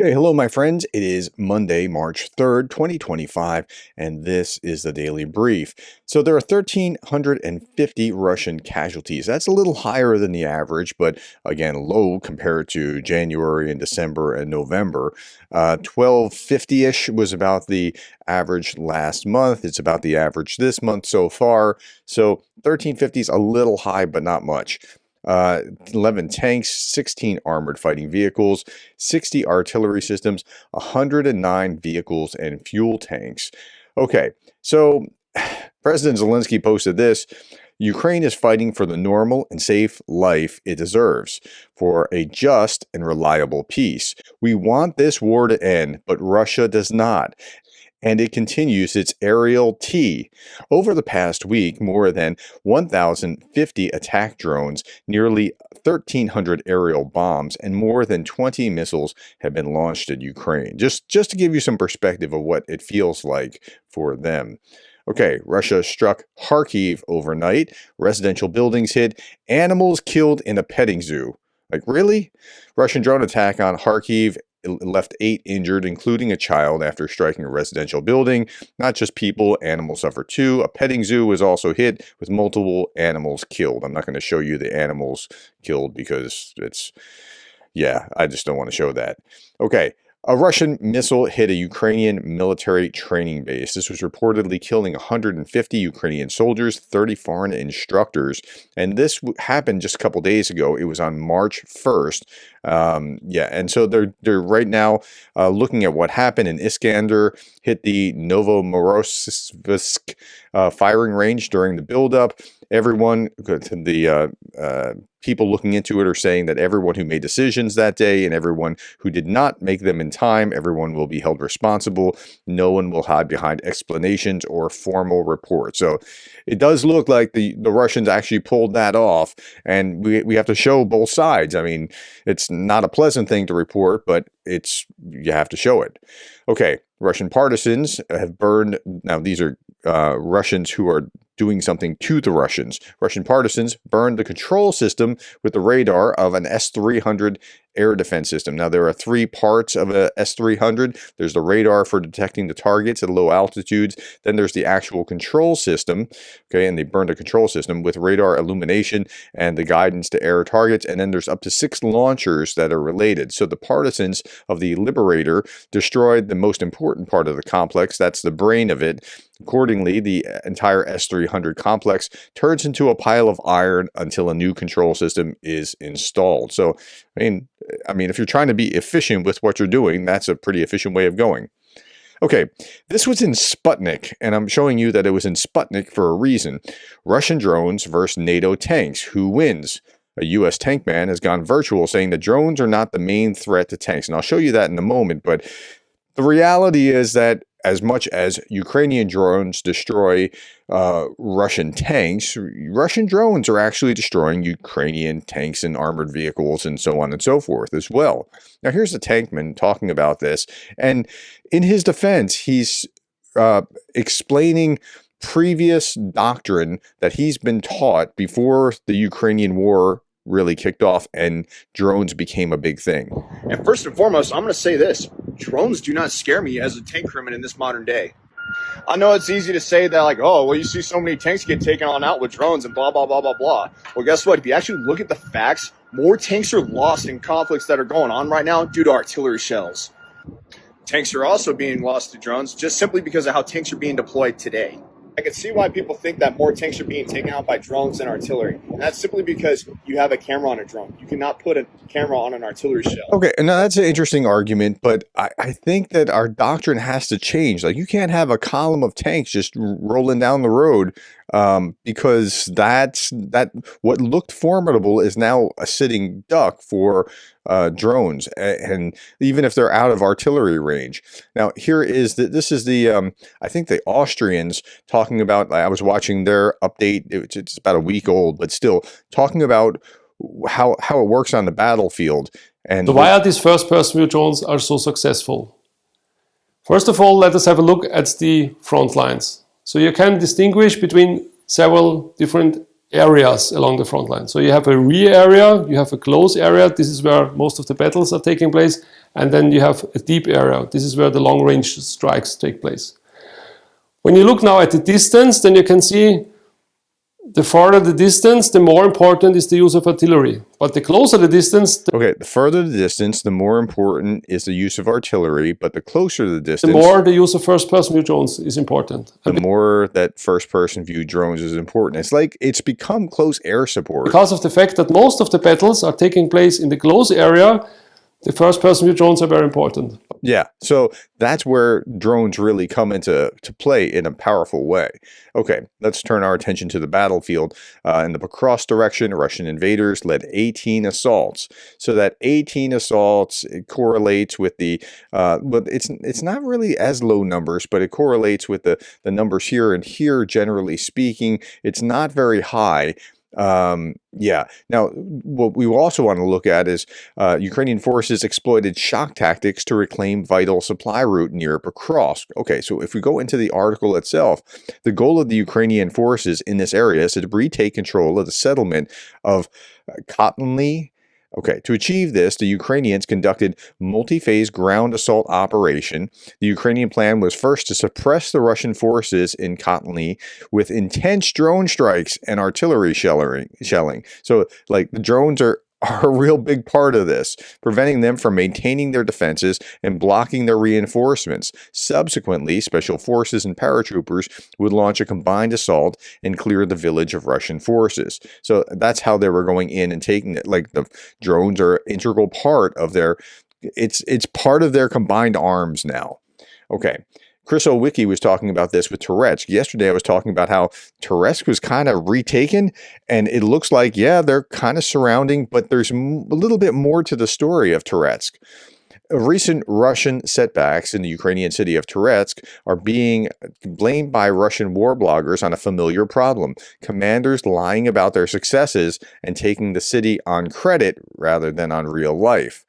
Okay, hello, my friends. It is Monday, March 3rd, 2025, and this is the Daily Brief. So there are 1,350 Russian casualties. That's a little higher than the average, but again, low compared to January and December and November. 1,250-ish was about the average last month. It's about the average this month so far. So 1,350 is a little high, but not much. 11 tanks, 16 armored fighting vehicles, 60 artillery systems, 109 vehicles and fuel tanks. Okay, so President Zelensky posted this. Ukraine is fighting for the normal and safe life it deserves, for a just and reliable peace. We want this war to end, but Russia does not. And it continues its aerial T. Over the past week, more than 1,050 attack drones, nearly 1,300 aerial bombs, and more than 20 missiles have been launched at Ukraine. Just to give you some perspective of what it feels like for them. Okay, Russia struck Kharkiv overnight, residential buildings hit, animals killed in a petting zoo. Like, really? Russian drone attack on Kharkiv left 8 injured, including a child, after striking a residential building. Not just people, animals suffered too. A petting zoo was also hit with multiple animals killed. I'm not going to show you the animals killed because I just don't want to show that. Okay. A Russian missile hit a Ukrainian military training base. This was reportedly killing 150 Ukrainian soldiers, 30 foreign instructors. And this happened just a couple days ago. It was on March 1st. And so they're right now looking at what happened in Iskander, hit the Novomorozhsk firing range during the buildup. Everyone, people looking into it are saying that everyone who made decisions that day and everyone who did not make them in time, everyone will be held responsible. No one will hide behind explanations or formal reports. So it does look like the Russians actually pulled that off, and we have to show both sides. I mean, it's not a pleasant thing to report, but you have to show it. Okay, Russian partisans have burned. Now, these are Russians who are doing something to the Russians. Russian partisans burned the control system with the radar of an S-300 air defense system. Now, there are 3 parts of a S-300. There's the radar for detecting the targets at low altitudes. Then there's the actual control system. Okay, and they burned a control system with radar illumination and the guidance to air targets. And then there's up to 6 launchers that are related. So the partisans of the Liberator destroyed the most important part of the complex. That's the brain of it. Accordingly, the entire S-300 complex turns into a pile of iron until a new control system is installed. So, I mean, if you're trying to be efficient with what you're doing, that's a pretty efficient way of going. Okay, this was in Sputnik, and I'm showing you that it was in Sputnik for a reason. Russian drones versus NATO tanks. Who wins? A U.S. tank man has gone virtual, saying that drones are not the main threat to tanks. And I'll show you that in a moment, but the reality is that as much as Ukrainian drones destroy Russian tanks, Russian drones are actually destroying Ukrainian tanks and armored vehicles and so on and so forth as well. Now, here's the tankman talking about this. And in his defense, he's explaining previous doctrine that he's been taught before the Ukrainian war really kicked off and drones became a big thing. And first and foremost, I'm going to say this. Drones do not scare me as a tank crewman in this modern day. I know it's easy to say that, like, oh, well, you see so many tanks get taken on out with drones and blah, blah, blah, blah, blah. Well, guess what? If you actually look at the facts, more tanks are lost in conflicts that are going on right now due to artillery shells. Tanks are also being lost to drones just simply because of how tanks are being deployed today. I can see why people think that more tanks are being taken out by drones than artillery. And that's simply because you have a camera on a drone. You cannot put a camera on an artillery shell. Okay, and now that's an interesting argument, but I think that our doctrine has to change. Like, you can't have a column of tanks just rolling down the road because what looked formidable is now a sitting duck for drones, and even if they're out of artillery range. Now, this is the I think the Austrians talking about. I was watching their update. It's about a week old, but still talking about how it works on the battlefield. And so why are these first-person view drones are so successful? First of all, let us have a look at the front lines. So you can distinguish between several different areas along the front line. So you have a rear area, you have a close area. This is where most of the battles are taking place. and then you have a deep area. This is where the long-range strikes take place. When you look now at the distance, then you can see the farther the distance, the more important is the use of artillery. But the closer the distance, Okay, the further the distance, the more important is the use of artillery, but the closer the the distance, more the use of first-person view drones is important. the more that first-person view drones is important. It's like it's become close air support. Because of the fact that most of the battles are taking place in the close area, the first-person view drones are very important. Yeah, so that's where drones really come into play in a powerful way. Okay, let's turn our attention to the battlefield. In the Pakros direction, Russian invaders led 18 assaults. So that 18 assaults, it correlates with the, but it's not really as low numbers, but it correlates with the numbers here. And here, generally speaking, it's not very high. Yeah. Now, what we also want to look at is Ukrainian forces exploited shock tactics to reclaim vital supply route near Pakrovsk. Okay, so if we go into the article itself, the goal of the Ukrainian forces in this area is to retake control of the settlement of Kotlinny. Okay, to achieve this, the Ukrainians conducted multi-phase ground assault operation. The Ukrainian plan was first to suppress the Russian forces in Kotlinny with intense drone strikes and artillery shelling. So, like, the drones are a real big part of this, preventing them from maintaining their defenses and blocking their reinforcements. Subsequently, special forces and paratroopers would launch a combined assault and clear the village of Russian forces. So that's how they were going in and taking it. Like, the drones are an integral part of their, it's part of their combined arms now. Okay. Chris Owicki was talking about this with Toretsk. Yesterday, I was talking about how Toretsk was kind of retaken, and it looks like, yeah, they're kind of surrounding, but there's a little bit more to the story of Toretsk. Recent Russian setbacks in the Ukrainian city of Toretsk are being blamed by Russian war bloggers on a familiar problem: commanders lying about their successes and taking the city on credit rather than on real life.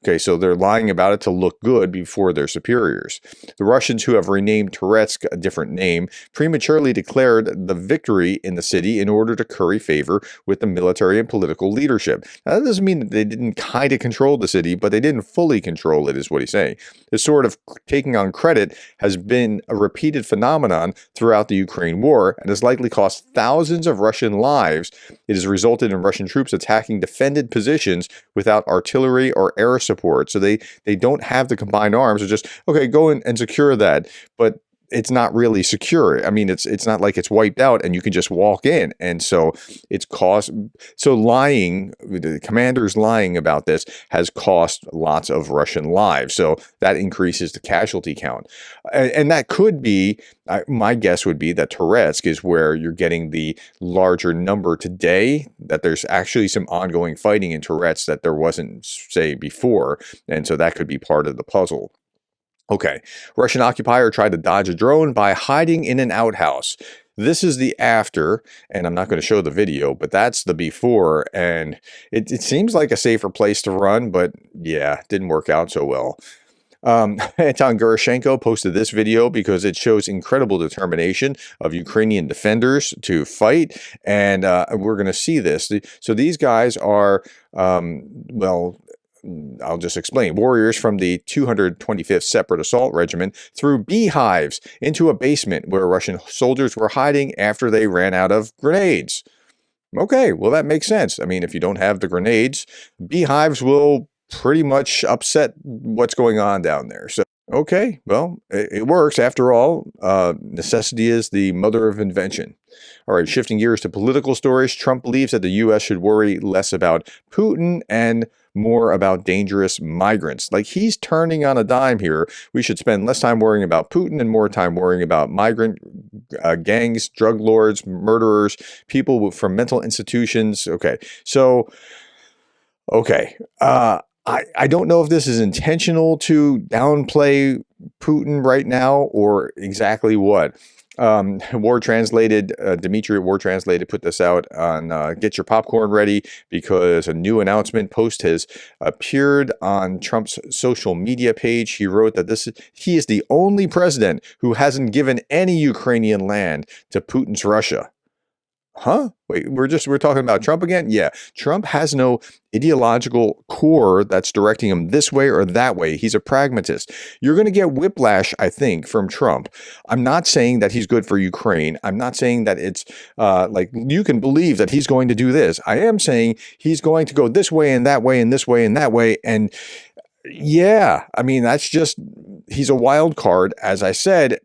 Okay, so they're lying about it to look good before their superiors. The Russians, who have renamed Toretsk a different name, prematurely declared the victory in the city in order to curry favor with the military and political leadership. Now, that doesn't mean that they didn't kind of control the city, but they didn't fully control it, is what he's saying. This sort of taking on credit has been a repeated phenomenon throughout the Ukraine war and has likely cost thousands of Russian lives. It has resulted in Russian troops attacking defended positions without artillery or air support. So they don't have the combined arms. They're just, okay, go in and secure that. But it's not really secure. I mean, it's not like it's wiped out and you can just walk in. And so it's lying, the commanders lying about this has cost lots of Russian lives. So that increases the casualty count. And that could be, my guess would be that Toretsk is where you're getting the larger number today, that there's actually some ongoing fighting in Toretsk that there wasn't, say, before. And so that could be part of the puzzle. Okay, Russian occupier tried to dodge a drone by hiding in an outhouse. This is the after, and I'm not going to show the video, but that's the before, and it seems like a safer place to run, but yeah, didn't work out so well. Anton Gurashenko posted this video because it shows incredible determination of Ukrainian defenders to fight, and we're going to see this. So these guys are, well, I'll just explain. Warriors from the 225th Separate Assault Regiment threw beehives into a basement where Russian soldiers were hiding after they ran out of grenades. Okay, well, that makes sense. I mean, if you don't have the grenades, beehives will pretty much upset what's going on down there. So, okay, well, it works. After all, necessity is the mother of invention. All right, shifting gears to political stories, Trump believes that the U.S. should worry less about Putin and more about dangerous migrants. Like, he's turning on a dime here. We should spend less time worrying about Putin and more time worrying about migrant gangs, drug lords, murderers, people from mental institutions. Okay, so, okay. I don't know if this is intentional to downplay Putin right now or exactly what. War Translated, Dimitri at War Translated put this out on Get Your Popcorn Ready, because a new announcement post has appeared on Trump's social media page. He wrote that he is the only president who hasn't given any Ukrainian land to Putin's Russia. Huh? Wait, we're talking about Trump again? Yeah. Trump has no ideological core that's directing him this way or that way. He's a pragmatist. You're going to get whiplash, I think, from Trump. I'm not saying that he's good for Ukraine. I'm not saying that it's like you can believe that he's going to do this. I am saying he's going to go this way and that way and this way and that way. And yeah, I mean, that's just, he's a wild card. As I said,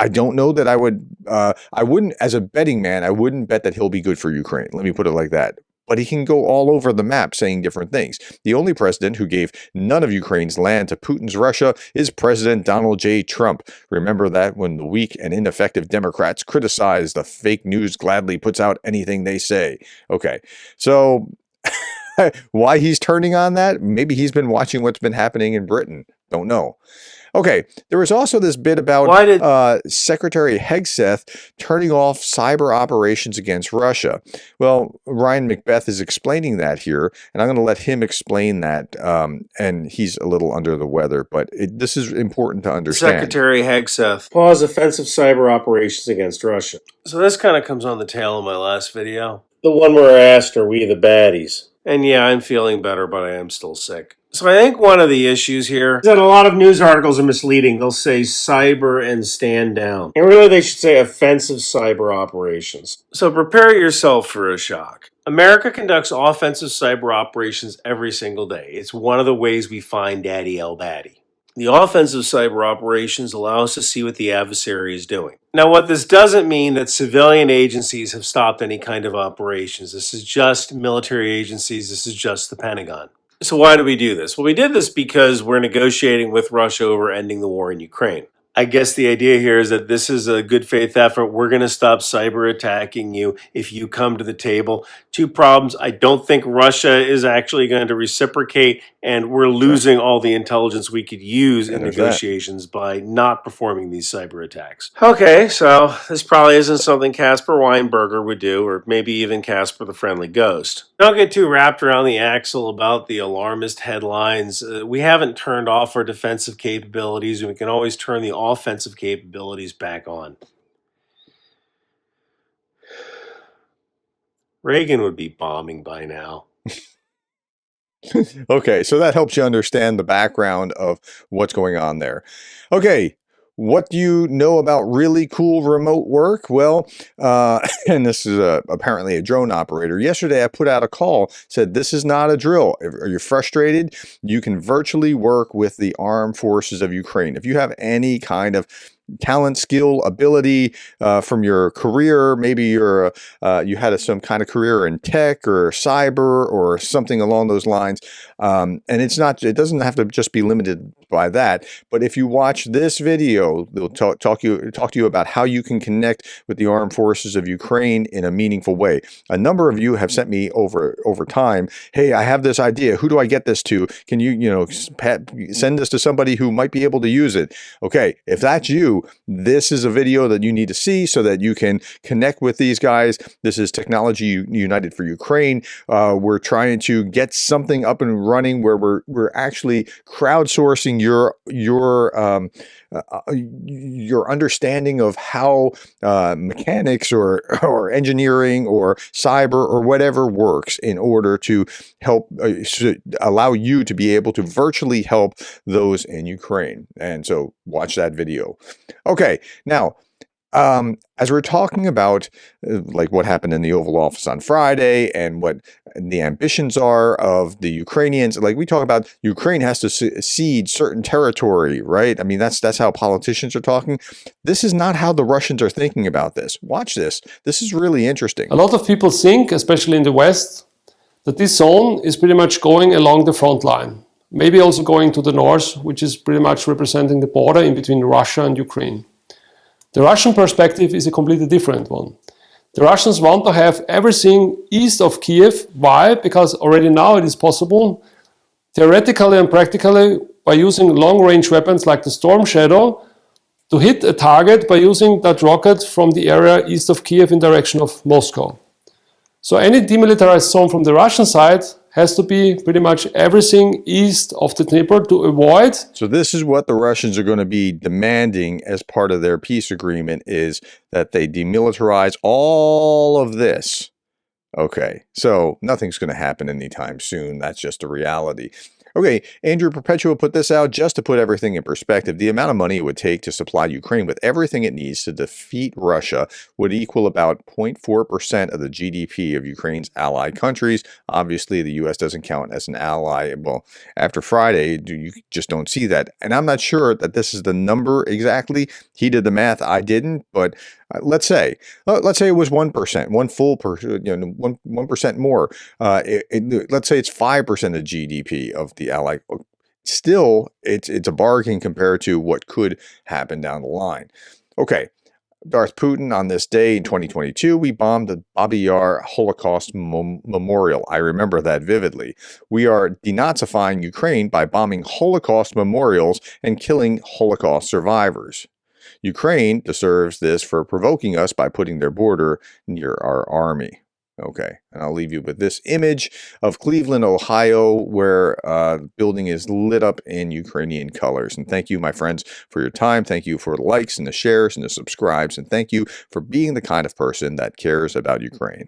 I don't know that I wouldn't, as a betting man, I wouldn't bet that he'll be good for Ukraine. Let me put it like that. But he can go all over the map saying different things. The only president who gave none of Ukraine's land to Putin's Russia is President Donald J. Trump. Remember that when the weak and ineffective Democrats criticize, the fake news gladly puts out anything they say. Okay, so why he's turning on that? Maybe he's been watching what's been happening in Britain. Don't know. Okay, there was also this bit about Secretary Hegseth turning off cyber operations against Russia. Well, Ryan Macbeth is explaining that here, and I'm going to let him explain that. And he's a little under the weather, but this is important to understand. Secretary Hegseth pause offensive cyber operations against Russia. So this kind of comes on the tail of my last video. The one where I asked, are we the baddies? And yeah, I'm feeling better, but I am still sick. So I think one of the issues here is that a lot of news articles are misleading. They'll say cyber and stand down. And really they should say offensive cyber operations. So prepare yourself for a shock. America conducts offensive cyber operations every single day. It's one of the ways we find Daddy El Baddie. The offensive cyber operations allow us to see what the adversary is doing. Now, what this doesn't mean that civilian agencies have stopped any kind of operations. This is just military agencies. This is just the Pentagon. So why do we do this? Well, we did this because we're negotiating with Russia over ending the war in Ukraine. I guess the idea here is that this is a good faith effort. We're going to stop cyber attacking you if you come to the table. Two problems. I don't think Russia is actually going to reciprocate, and we're losing all the intelligence we could use in negotiations by not performing these cyber attacks. Okay, so this probably isn't something Casper Weinberger would do, or maybe even Casper the Friendly Ghost. Don't get too wrapped around the axle about the alarmist headlines. We haven't turned off our defensive capabilities, and we can always turn the offensive capabilities back on. Reagan would be bombing by now. Okay, so that helps you understand the background of what's going on there. Okay, what do you know about really cool remote work? Well, and this is apparently a drone operator. Yesterday, I put out a call, said this is not a drill. Are you frustrated? You can virtually work with the armed forces of Ukraine. If you have any kind of talent, skill, ability from your career, maybe you had some kind of career in tech or cyber or something along those lines, and it doesn't have to just be limited by that. But if you watch this video, they'll talk to you about how you can connect with the armed forces of Ukraine in a meaningful way. A number of you have sent me over time, hey, I have this idea. Who do I get this to? Can you send this to somebody who might be able to use it? Okay, if that's you, this is a video that you need to see so that you can connect with these guys. This is Technology United for Ukraine. We're trying to get something up and running where we're actually crowdsourcing your understanding of how mechanics or engineering or cyber or whatever works in order to help allow you to be able to virtually help those in Ukraine. And so watch that video. Okay, now as we're talking about like what happened in the Oval Office on Friday and what the ambitions are of the Ukrainians, like we talk about Ukraine has to cede certain territory, right? I mean, that's how politicians are talking. This is not how the Russians are thinking about this. Watch this. This is really interesting. A lot of people think, especially in the West, that this zone is pretty much going along the front line. Maybe also going to the north, which is pretty much representing the border in between Russia and Ukraine. The Russian perspective is a completely different one. The Russians want to have everything east of Kiev. Why? Because already now it is possible, theoretically and practically, by using long-range weapons like the Storm Shadow, to hit a target by using that rocket from the area east of Kiev in direction of Moscow. So any demilitarized zone from the Russian side has to be pretty much everything east of the Dnieper to avoid. So this is what the Russians are going to be demanding as part of their peace agreement, is that they demilitarize all of this. Okay, so nothing's going to happen anytime soon. That's just a reality. Okay, Andrew Perpetua put this out just to put everything in perspective. The amount of money it would take to supply Ukraine with everything it needs to defeat Russia would equal about 0.4% of the GDP of Ukraine's allied countries. Obviously, the U.S. doesn't count as an ally. Well, after Friday, you just don't see that. And I'm not sure that this is the number exactly. He did the math, I didn't, but let's say it was 1%, one full per, 1% more. Let's say it's 5% of GDP of the ally. Still, it's a bargain compared to what could happen down the line. Okay, Darth Putin, on this day in 2022, we bombed the Babi Yar Holocaust Memorial. I remember that vividly. We are denazifying Ukraine by bombing Holocaust memorials and killing Holocaust survivors. Ukraine deserves this for provoking us by putting their border near our army. Okay, and I'll leave you with this image of Cleveland, Ohio, where the building is lit up in Ukrainian colors. And thank you, my friends, for your time. Thank you for the likes and the shares and the subscribes. And thank you for being the kind of person that cares about Ukraine.